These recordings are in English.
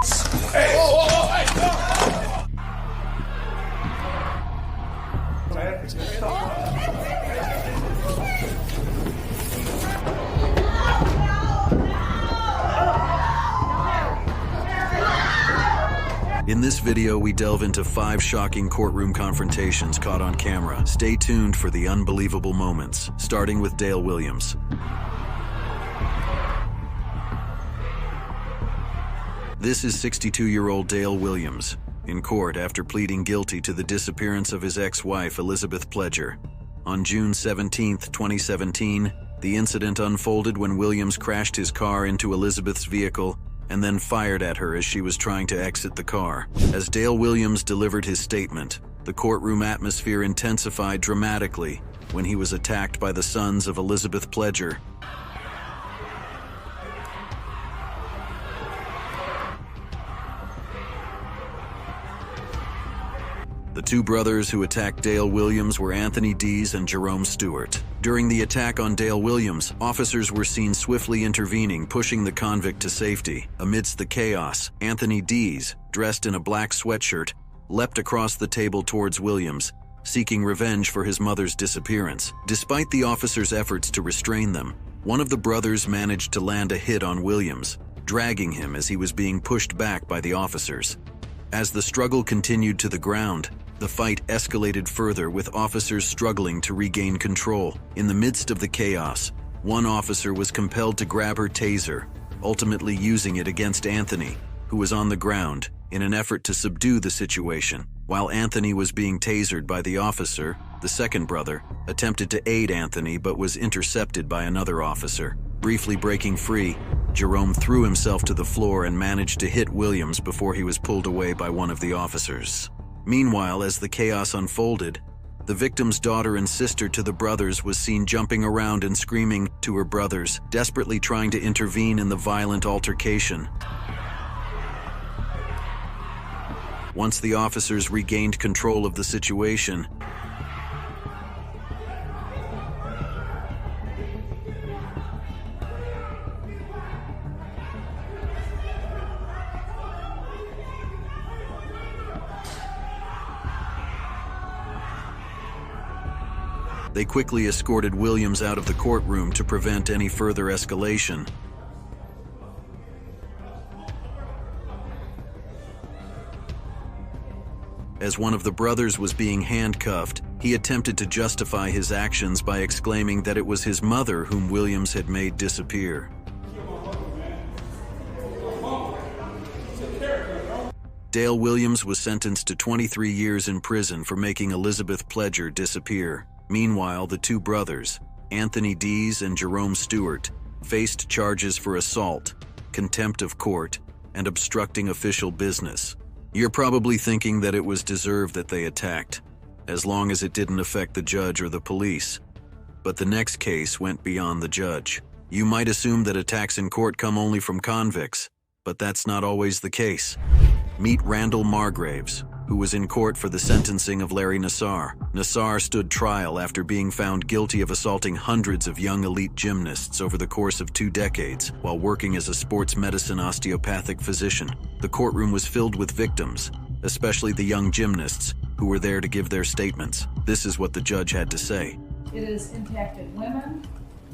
Hey! In this video, we delve into 5 shocking courtroom confrontations caught on camera. Stay tuned for the unbelievable moments, starting with Dale Williams. This is 62-year-old Dale Williams, in court after pleading guilty to the disappearance of his ex-wife, Elizabeth Pledger. On June 17, 2017, the incident unfolded when Williams crashed his car into Elizabeth's vehicle and then fired at her as she was trying to exit the car. As Dale Williams delivered his statement, the courtroom atmosphere intensified dramatically when he was attacked by the sons of Elizabeth Pledger. The 2 brothers who attacked Dale Williams were Anthony Dees and Jerome Stewart. During the attack on Dale Williams, officers were seen swiftly intervening, pushing the convict to safety. Amidst the chaos, Anthony Dees, dressed in a black sweatshirt, leapt across the table towards Williams, seeking revenge for his mother's disappearance. Despite the officers' efforts to restrain them, one of the brothers managed to land a hit on Williams, dragging him as he was being pushed back by the officers. As the struggle continued to the ground, the fight escalated further, with officers struggling to regain control. In the midst of the chaos, one officer was compelled to grab her taser, ultimately using it against Anthony, who was on the ground, in an effort to subdue the situation. While Anthony was being tasered by the officer, the second brother attempted to aid Anthony but was intercepted by another officer. Briefly breaking free, Jerome threw himself to the floor and managed to hit Williams before he was pulled away by one of the officers. Meanwhile, as the chaos unfolded, the victim's daughter and sister to the brothers was seen jumping around and screaming to her brothers, desperately trying to intervene in the violent altercation. Once the officers regained control of the situation, they quickly escorted Williams out of the courtroom to prevent any further escalation. As one of the brothers was being handcuffed, he attempted to justify his actions by exclaiming that it was his mother whom Williams had made disappear. Dale Williams was sentenced to 23 years in prison for making Elizabeth Pledger disappear. Meanwhile, the 2 brothers, Anthony Dees and Jerome Stewart, faced charges for assault, contempt of court, and obstructing official business. You're probably thinking that it was deserved that they attacked, as long as it didn't affect the judge or the police. But the next case went beyond the judge. You might assume that attacks in court come only from convicts, but that's not always the case. Meet Randall Margraves, who was in court for the sentencing of Larry Nassar. Nassar stood trial after being found guilty of assaulting hundreds of young elite gymnasts over the course of 2 decades while working as a sports medicine osteopathic physician. The courtroom was filled with victims, especially the young gymnasts, who were there to give their statements. This is what the judge had to say. It has impacted women,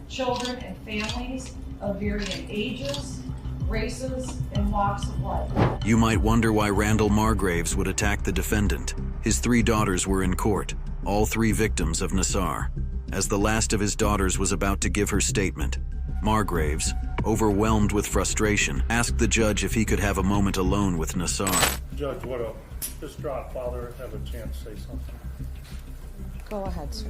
children, and families of varying ages, races, and walks of life. You might wonder why Randall Margraves would attack the defendant. His 3 daughters were in court, all 3 victims of Nassar. As the last of his daughters was about to give her statement, Margraves, overwhelmed with frustration, asked the judge if he could have a moment alone with Nassar. Judge, what a distraught father have a chance to say something. Go ahead, sir.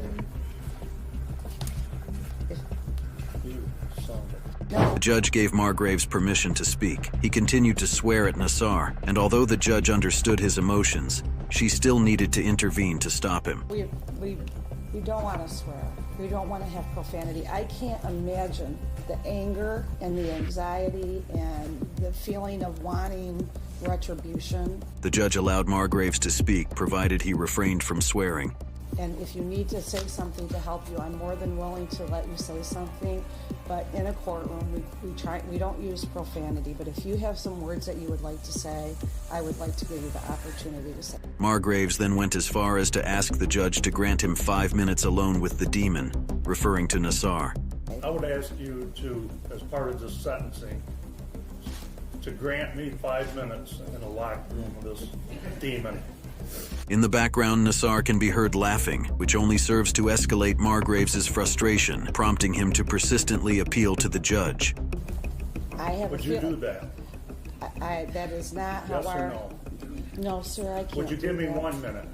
You son of a... The judge gave Margraves permission to speak. He continued to swear at Nassar, and although the judge understood his emotions, she still needed to intervene to stop him. We don't want to swear. We don't want to have profanity. I can't imagine the anger and the anxiety and the feeling of wanting retribution. The judge allowed Margraves to speak, provided he refrained from swearing. And if you need to say something to help you, I'm more than willing to let you say something. But in a courtroom, we don't use profanity. But if you have some words that you would like to say, I would like to give you the opportunity to say. Margraves then went as far as to ask the judge to grant him 5 minutes alone with the demon, referring to Nassar. I would ask you to, as part of this sentencing, to grant me 5 minutes in a locked room with this demon. In the background, Nassar can be heard laughing, which only serves to escalate Margraves' frustration, prompting him to persistently appeal to the judge. Would you do that? That is not Yes how or our... no? No, sir, I can't. Would you give me do that. 1 minute?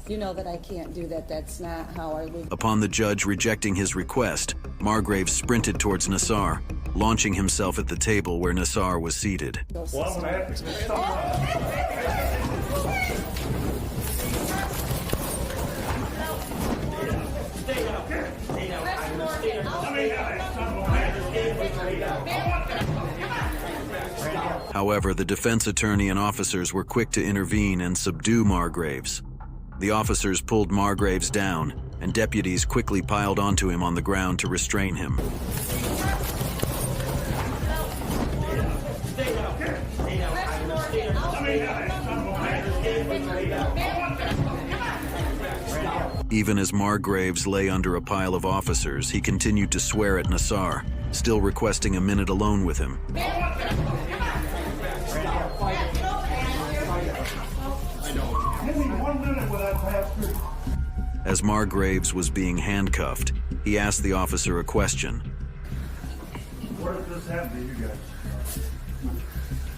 You know that I can't do that. That's not how our legal... Upon the judge rejecting his request, Margraves sprinted towards Nassar, launching himself at the table where Nassar was seated. Well, I'm going to have to... However, the defense attorney and officers were quick to intervene and subdue Margraves. The officers pulled Margraves down, and deputies quickly piled onto him on the ground to restrain him. Even as Margraves lay under a pile of officers, he continued to swear at Nassar, still requesting a minute alone with him. As Margraves was being handcuffed, he asked the officer a question. Where did this happen to you guys?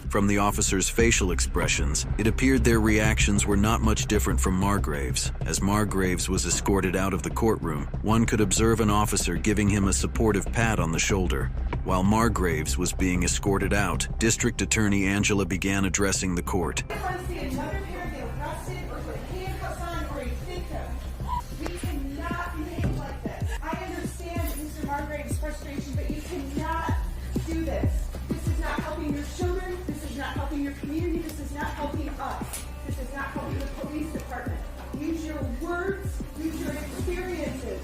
From the officers' facial expressions, it appeared their reactions were not much different from Margraves. As Margraves was escorted out of the courtroom, one could observe an officer giving him a supportive pat on the shoulder. While Margraves was being escorted out, District Attorney Angela began addressing the court. But you cannot do this. This is not helping your children. This is not helping your community. This is not helping us. This is not helping the police department. Use your words, use your experiences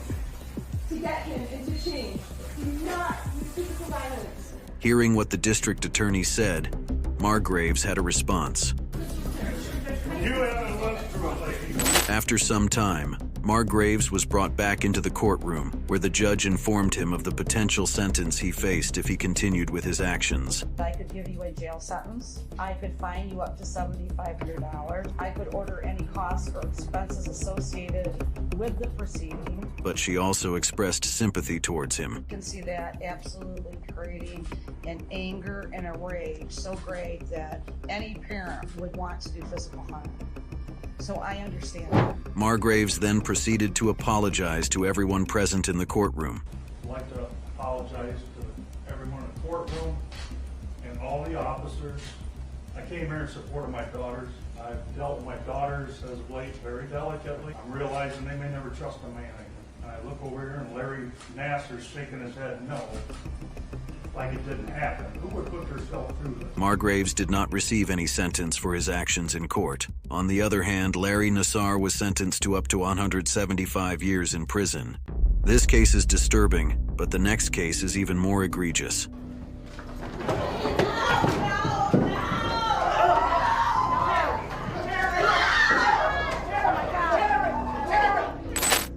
to get him into change. Do not use physical violence. Hearing what the district attorney said, Margraves had a response. You haven't lived through it, lady. After some time, Margraves was brought back into the courtroom, where the judge informed him of the potential sentence he faced if he continued with his actions. I could give you a jail sentence. I could fine you up to $7,500. I could order any costs or expenses associated with the proceeding. But she also expressed sympathy towards him. You can see that absolutely creating an anger and a rage so great that any parent would want to do physical harm. So I understand that. Margraves then proceeded to apologize to everyone present in the courtroom. I'd like to apologize to everyone in the courtroom and all the officers. I came here in support of my daughters. I've dealt with my daughters as of late very delicately. I'm realizing they may never trust a man again. And I look over here and Larry Nassar's shaking his head no, like it didn't happen. Who would put herself through this? Margraves did not receive any sentence for his actions in court. On the other hand, Larry Nassar was sentenced to up to 175 years in prison. This case is disturbing, but the next case is even more egregious.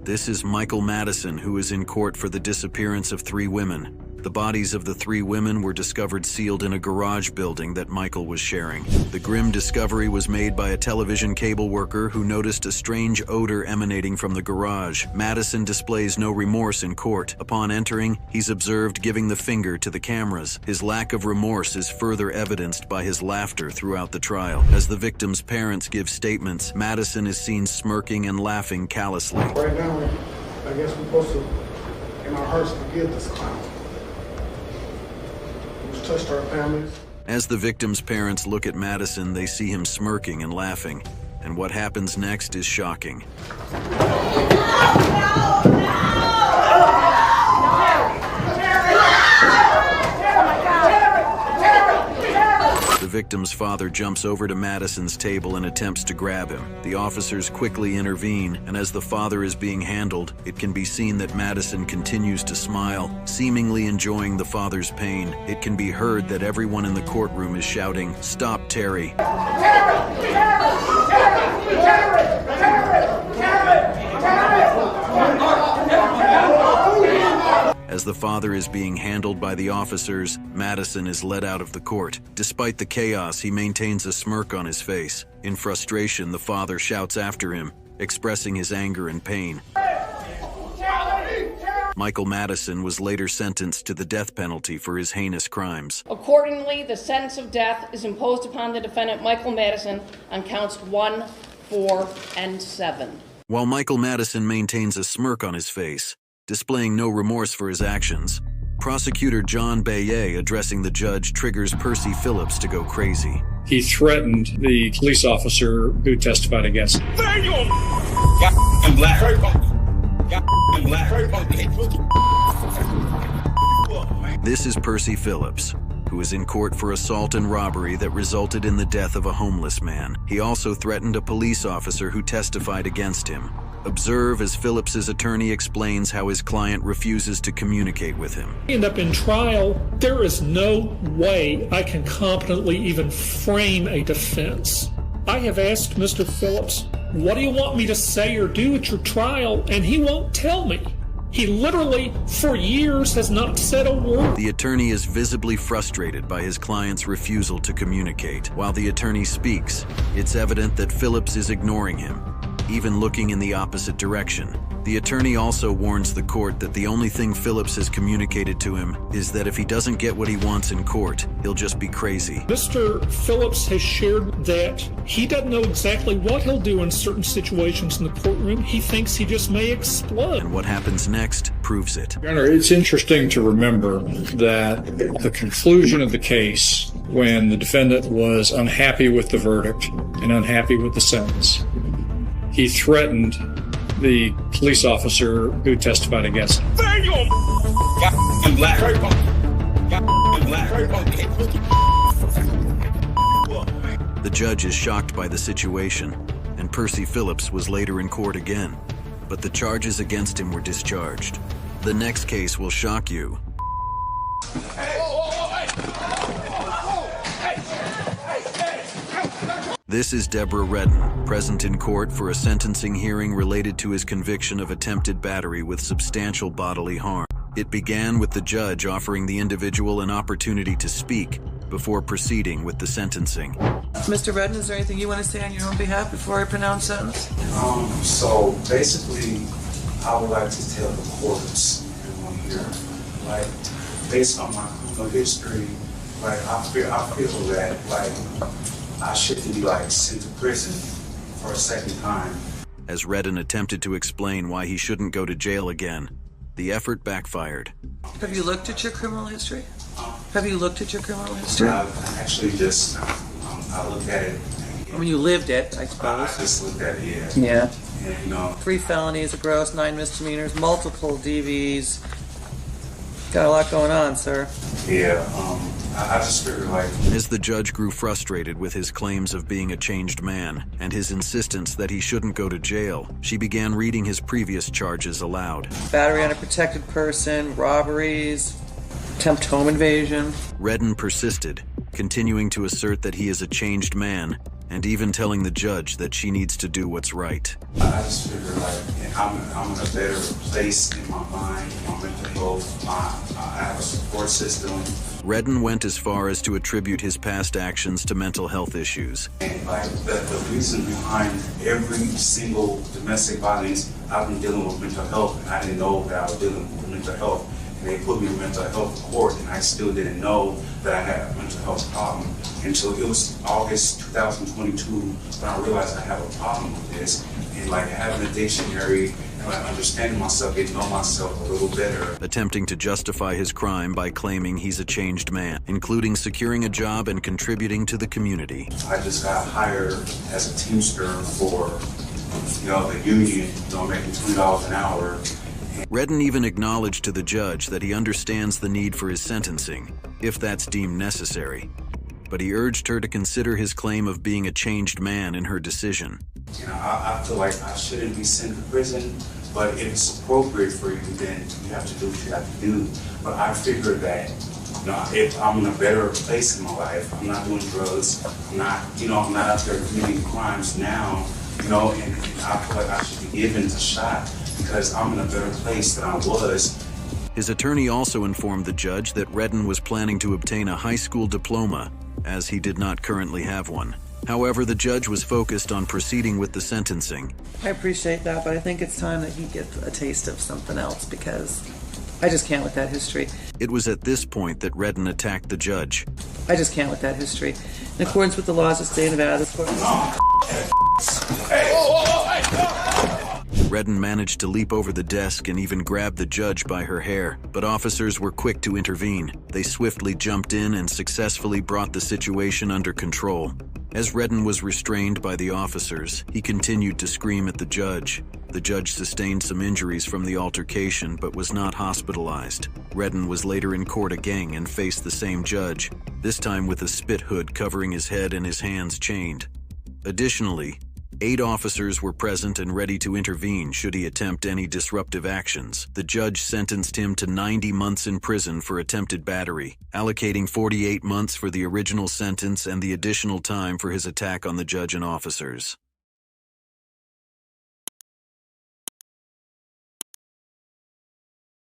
This is Michael Madison, who is in court for the disappearance of 3 women. The bodies of the 3 women were discovered sealed in a garage building that Michael was sharing. The grim discovery was made by a television cable worker who noticed a strange odor emanating from the garage. Madison displays no remorse in court. Upon entering, he's observed giving the finger to the cameras. His lack of remorse is further evidenced by his laughter throughout the trial. As the victim's parents give statements, Madison is seen smirking and laughing callously. Right now, I guess we're supposed to, in our hearts, forgive this clown. Who's touched our families. As the victim's parents look at Madison, they see him smirking and laughing. And what happens next is shocking. The victim's father jumps over to Madison's table and attempts to grab him. The officers quickly intervene, and as the father is being handled, it can be seen that Madison continues to smile, seemingly enjoying the father's pain. It can be heard that everyone in the courtroom is shouting, "Stop, Terry!" As the father is being handled by the officers, Madison is led out of the court. Despite the chaos, he maintains a smirk on his face. In frustration, the father shouts after him, expressing his anger and pain. Michael Madison was later sentenced to the death penalty for his heinous crimes. Accordingly, the sentence of death is imposed upon the defendant Michael Madison on counts 1, 4, and 7. While Michael Madison maintains a smirk on his face, displaying no remorse for his actions, prosecutor John Bayet addressing the judge triggers Percy Phillips to go crazy. He threatened the police officer who testified against him. This is Percy Phillips, who is in court for assault and robbery that resulted in the death of a homeless man. He also threatened a police officer who testified against him. Observe as Phillips's attorney explains how his client refuses to communicate with him. End up in trial, there is no way I can competently even frame a defense. I have asked Mr. Phillips, what do you want me to say or do at your trial? And he won't tell me. He literally, for years, has not said a word. The attorney is visibly frustrated by his client's refusal to communicate. While the attorney speaks, it's evident that Phillips is ignoring him, even looking in the opposite direction. The attorney also warns the court that the only thing Phillips has communicated to him is that if he doesn't get what he wants in court, he'll just be crazy. Mr. Phillips has shared that he doesn't know exactly what he'll do in certain situations in the courtroom. He thinks he just may explode. And what happens next proves it. Your Honor, it's interesting to remember that the conclusion of the case, when the defendant was unhappy with the verdict and unhappy with the sentence, he threatened the police officer who testified against him. The judge is shocked by the situation, and Percy Phillips was later in court again, but the charges against him were discharged. The next case will shock you. This is Deborah Redden, present in court for a sentencing hearing related to his conviction of attempted battery with substantial bodily harm. It began with the judge offering the individual an opportunity to speak before proceeding with the sentencing. Mr. Redden, is there anything you want to say on your own behalf before I pronounce sentence? So basically, I would like to tell the courts, everyone here, like, based on my criminal history, like, I feel that, like, I shouldn't be, like, sent to prison for a second time. As Redden attempted to explain why he shouldn't go to jail again, the effort backfired. Have you looked at your criminal history? Have you looked at your criminal history? I've actually just, I looked at it. I mean, you lived it, I suppose. I just looked at it, yeah. Yeah. And, you know, 3 felonies, a gross, 9 misdemeanors, multiple DVs. Got a lot going on, sir. yeah, I just figured, like, As the judge grew frustrated with his claims of being a changed man and his insistence that he shouldn't go to jail, she began reading his previous charges aloud. Battery on a protected person, robberies, attempt home invasion. Redden persisted, continuing to assert that he is a changed man and even telling the judge that she needs to do what's right. I just figured, like, I'm in a better place in my mind, my mental health, I have a support system. Redden went as far as to attribute his past actions to mental health issues. And, like, the reason behind every single domestic violence, I've been dealing with mental health, and I didn't know that I was dealing with mental health. And they put me in mental health court, and I still didn't know that I had a mental health problem until it was August 2022 when I realized I have a problem with this. And, like, having a dictionary and, like, understanding myself, getting to know myself a little better. Attempting to justify his crime by claiming he's a changed man, including securing a job and contributing to the community. I just got hired as a teamster for, the union, making $20 an hour. Redden even acknowledged to the judge that he understands the need for his sentencing, if that's deemed necessary. but he urged her to consider his claim of being a changed man in her decision. You know, I feel like I shouldn't be sent to prison, but if it's appropriate for you, then you have to do what you have to do. But I figured that, you know, if I'm in a better place in my life, I'm not doing drugs, I'm not out there committing crimes now, you know, and I feel like I should be given a shot because I'm in a better place than I was. His attorney also informed the judge that Redden was planning to obtain a high school diploma, as he did not currently have one. However, the judge was focused on proceeding with the sentencing. I appreciate that, but I think it's time that he gets a taste of something else because I just can't with that history. It was at this point that Redden attacked the judge. I just can't with that history. In accordance with the laws of the state of Nevada, this court... Redden managed to leap over the desk and even grab the judge by her hair, but officers were quick to intervene. They swiftly jumped in and successfully brought the situation under control. As Redden was restrained by the officers, he continued to scream at the judge. The judge sustained some injuries from the altercation but was not hospitalized. Redden was later in court again and faced the same judge, this time with a spit hood covering his head and his hands chained. Additionally, 8 officers were present and ready to intervene should he attempt any disruptive actions. The judge sentenced him to 90 months in prison for attempted battery, allocating 48 months for the original sentence and the additional time for his attack on the judge and officers.